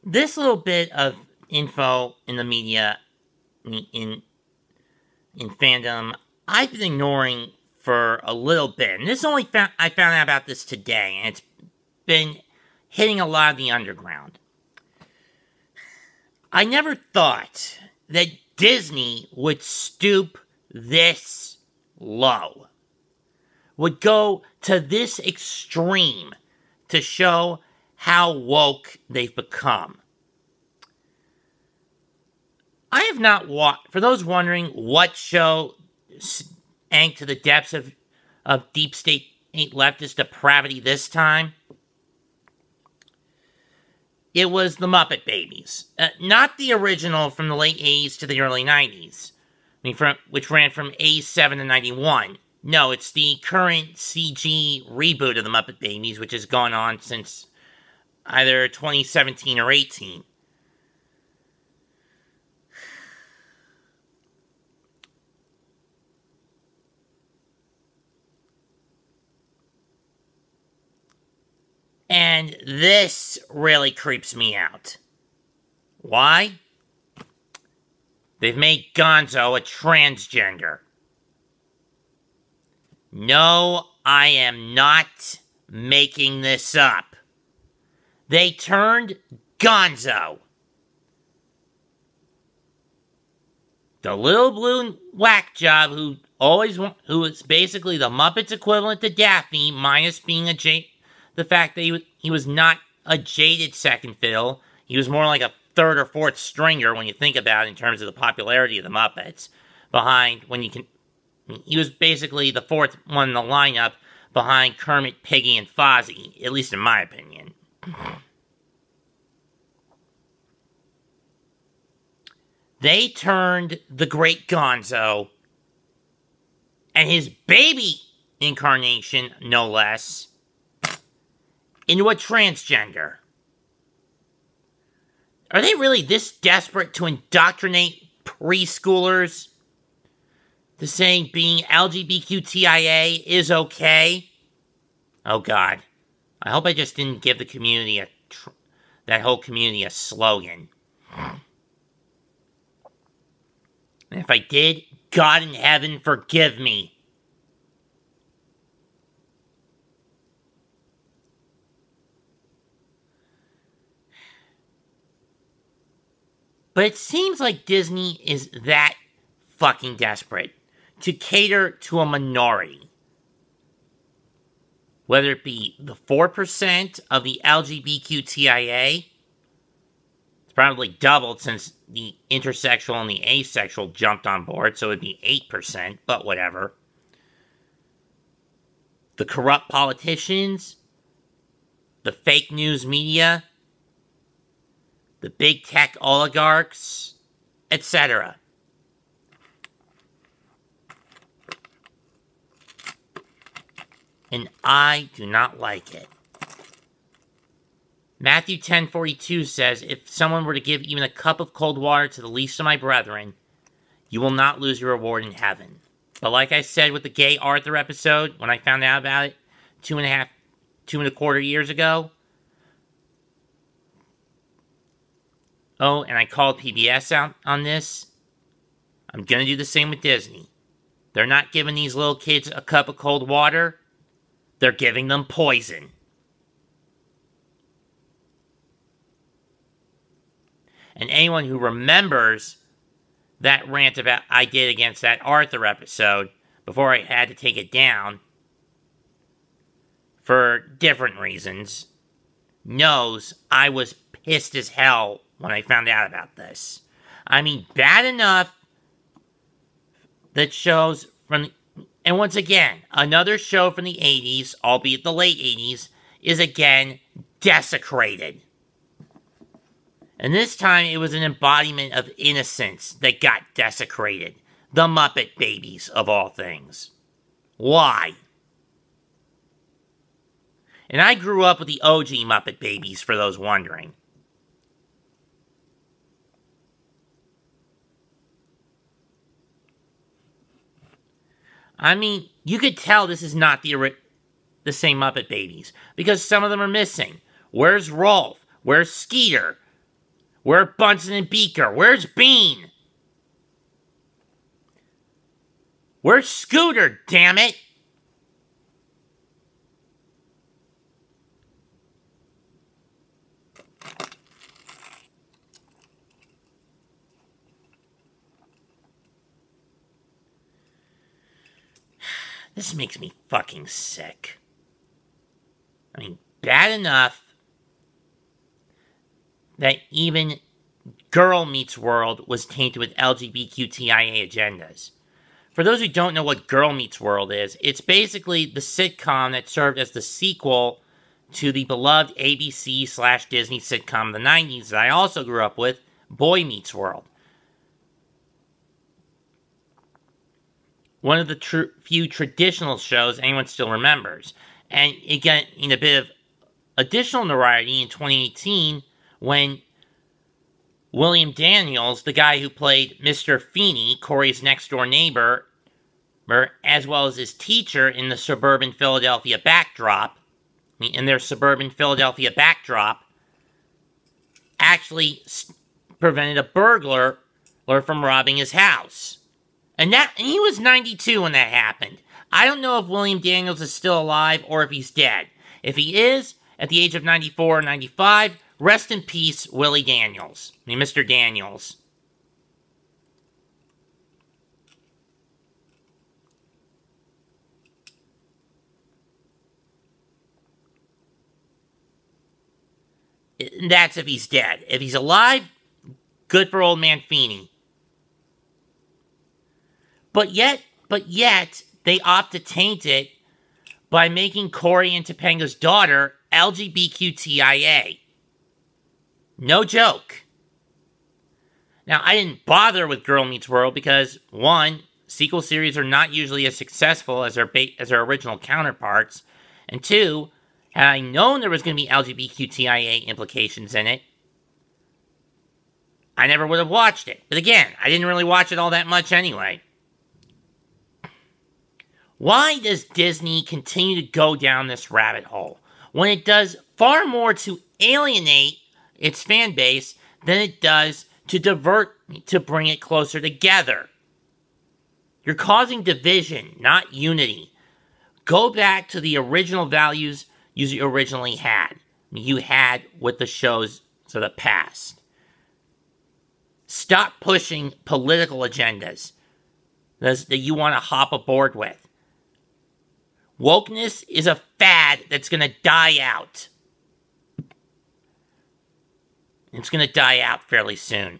this little bit of info in the media, in fandom, I've been ignoring for a little bit. And I found out about this today, and it's been hitting a lot of the underground. I never thought that Disney would stoop this low, would go to this extreme to show how woke they've become. I have not watched, for those wondering what show sank to the depths of deep state leftist depravity this time, it was the Muppet Babies. Not the original from the late 80s to the early 90s, which ran from 87 to 91. No, it's the current CG reboot of the Muppet Babies, which has gone on since either 2017 or 18. And this really creeps me out. Why? They've made Gonzo a transgender. No, I am not making this up. They turned Gonzo, the little blue whack job who is basically the Muppets equivalent to Daffy, minus being the fact that he was not a jaded second fiddle. He was more like a third or fourth stringer when you think about it in terms of the popularity of the Muppets. He was basically the fourth one in the lineup behind Kermit, Piggy, and Fozzie, at least in my opinion. They turned the great Gonzo and his baby incarnation, no less, into a transgender. Are they really this desperate to indoctrinate preschoolers to saying being LGBTQIA is okay? Oh God. I hope I just didn't give the community that whole community a slogan. And if I did, God in heaven forgive me. But it seems like Disney is that fucking desperate to cater to a minority. Whether it be the 4% of the LGBTQIA, it's probably doubled since the intersexual and the asexual jumped on board, so it'd be 8%, but whatever. The corrupt politicians, the fake news media, the big tech oligarchs, etc. And I do not like it. Matthew 10:42 says, if someone were to give even a cup of cold water to the least of my brethren, you will not lose your reward in heaven. But like I said with the gay Arthur episode, when I found out about it 2.25 years ago, oh, and I called PBS out on this, I'm going to do the same with Disney. They're not giving these little kids a cup of cold water. They're giving them poison. And anyone who remembers that rant I did against that Arthur episode before I had to take it down for different reasons knows I was pissed as hell when I found out about this. I mean, bad enough that shows from... And once again, another show from the 80s, albeit the late 80s, is again desecrated. And this time it was an embodiment of innocence that got desecrated. The Muppet Babies, of all things. Why? And I grew up with the OG Muppet Babies, for those wondering. I mean, you could tell this is not the same Muppet Babies, because some of them are missing. Where's Rolf? Where's Skeeter? Where are Bunsen and Beaker? Where's Bean? Where's Scooter, damn it? This makes me fucking sick. I mean, bad enough that even Girl Meets World was tainted with LGBTQIA agendas. For those who don't know what Girl Meets World is, it's basically the sitcom that served as the sequel to the beloved ABC/Disney sitcom of the 90s that I also grew up with, Boy Meets World. One of the few traditional shows anyone still remembers. And it got in a bit of additional notoriety in 2018 when William Daniels, the guy who played Mr. Feeney, Corey's next-door neighbor, as well as his teacher in the suburban Philadelphia backdrop, actually prevented a burglar from robbing his house. And he was 92 when that happened. I don't know if William Daniels is still alive or if he's dead. If he is, at the age of 94 or 95, rest in peace, Willie Daniels. Mr. Daniels. That's if he's dead. If he's alive, good for old man Feeney. But yet, they opt to taint it by making Corey and Topanga's daughter LGBTQIA. No joke. Now, I didn't bother with Girl Meets World because, one, sequel series are not usually as successful as their original counterparts, and two, had I known there was going to be LGBTQIA implications in it, I never would have watched it. But again, I didn't really watch it all that much anyway. Why does Disney continue to go down this rabbit hole when it does far more to alienate its fan base than it does to bring it closer together? You're causing division, not unity. Go back to the original values you originally had. You had with the shows of the past. Stop pushing political agendas that you want to hop aboard with. Wokeness is a fad that's going to die out. It's going to die out fairly soon.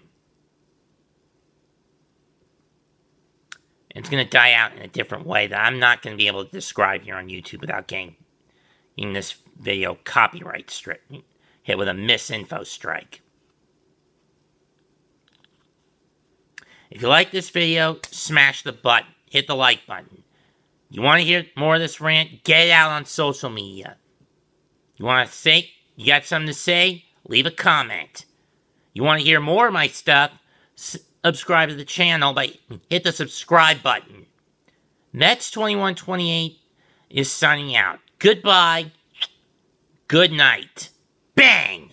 It's going to die out in a different way that I'm not going to be able to describe here on YouTube without getting this video copyright hit with a misinfo strike. If you like this video, smash the button. Hit the like button. You want to hear more of this rant? Get it out on social media. You got something to say? Leave a comment. You want to hear more of my stuff? Subscribe to the channel hit the subscribe button. Mets2128 is signing out. Goodbye. Good night. Bang!